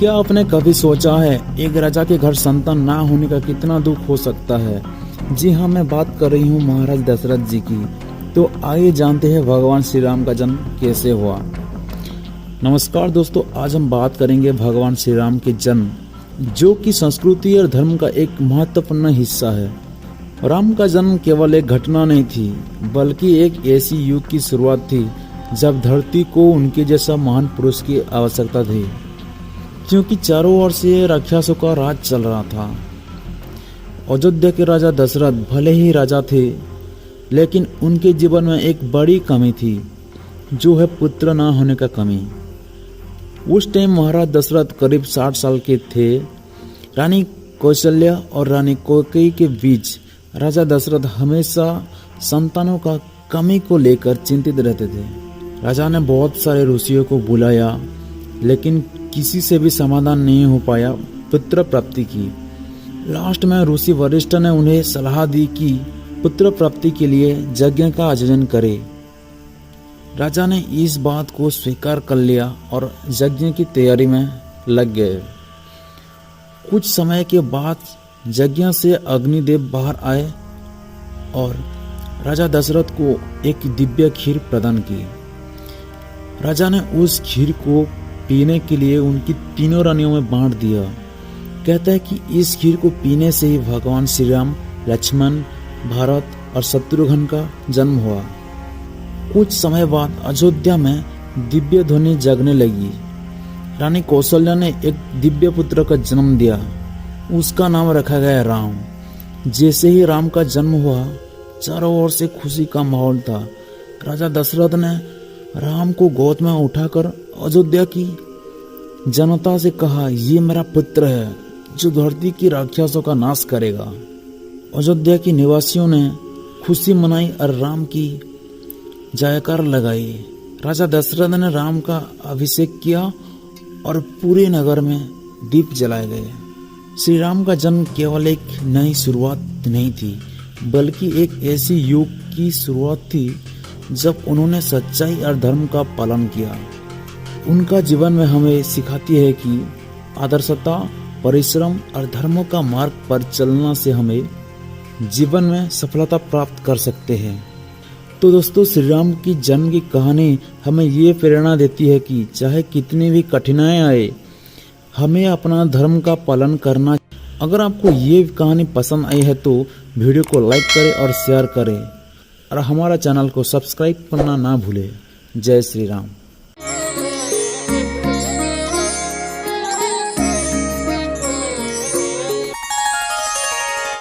क्या आपने कभी सोचा है एक राजा के घर संतान ना होने का कितना दुख हो सकता है। जी हाँ, मैं बात कर रही हूँ महाराज दशरथ जी की। तो आइए जानते हैं भगवान श्री राम का जन्म कैसे हुआ। नमस्कार दोस्तों, आज हम बात करेंगे भगवान श्री राम के जन्म, जो कि संस्कृति और धर्म का एक महत्वपूर्ण हिस्सा है। राम का जन्म केवल एक घटना नहीं थी, बल्कि एक ऐसी युग की शुरुआत थी जब धरती को उनके जैसा महान पुरुष की आवश्यकता थी, क्योंकि चारों ओर से राक्षसों का राज चल रहा था। अयोध्या के राजा दशरथ भले ही राजा थे, लेकिन उनके जीवन में एक बड़ी कमी थी, जो है पुत्र न होने का कमी। उस टाइम महाराज दशरथ करीब 60 साल के थे। रानी कौशल्या और रानी कैकेयी के बीच राजा दशरथ हमेशा संतानों का कमी को लेकर चिंतित रहते थे। राजा ने बहुत सारे ऋषियों को बुलाया, लेकिन किसी से भी समाधान नहीं हो पाया पुत्र प्राप्ति की। लास्ट में ऋषि वरिष्ठ ने उन्हें सलाह दी कि पुत्र प्राप्ति के लिए यज्ञ का आयोजन करे। राजा ने इस बात को स्वीकार कर लिया और यज्ञ की तैयारी में लग गए। कुछ समय के बाद यज्ञ से अग्निदेव बाहर आए और राजा दशरथ को एक दिव्य खीर प्रदान की। राजा ने उस खीर को पीने के लिए उनकी तीनों रानियों में बांट दिया। कहता है कि इस खीर को पीने से ही भगवान श्री राम, लक्ष्मण, भरत और शत्रुघ्न का जन्म हुआ। कुछ समय बाद अयोध्या में दिव्य ध्वनि जगने लगी। रानी कौशल्या ने एक दिव्य पुत्र का जन्म दिया। उसका नाम रखा गया राम। जैसे ही राम का जन्म हुआ, चारों ओर से खुशी का माहौल था। राजा दशरथ ने राम को गोद में उठाकर अयोध्या की जनता से कहा, ये मेरा पुत्र है जो धरती की राक्षसों का नाश करेगा। अयोध्या के निवासियों ने खुशी मनाई और राम की जयकार लगाई। राजा दशरथ ने राम का अभिषेक किया और पूरे नगर में दीप जलाए गए। श्री राम का जन्म केवल एक नई शुरुआत नहीं थी, बल्कि एक ऐसी युग की शुरुआत थी जब उन्होंने सच्चाई और धर्म का पालन किया। उनका जीवन में हमें सिखाती है कि आदर्शता, परिश्रम और धर्मों का मार्ग पर चलने से हमें जीवन में सफलता प्राप्त कर सकते हैं। तो दोस्तों, श्री राम की जन्म की कहानी हमें ये प्रेरणा देती है कि चाहे कितनी भी कठिनाई आए, हमें अपना धर्म का पालन करना। अगर आपको ये कहानी पसंद आई है तो वीडियो को लाइक करें और शेयर करें, और हमारा चैनल को सब्सक्राइब करना ना भूलें। जय श्री राम।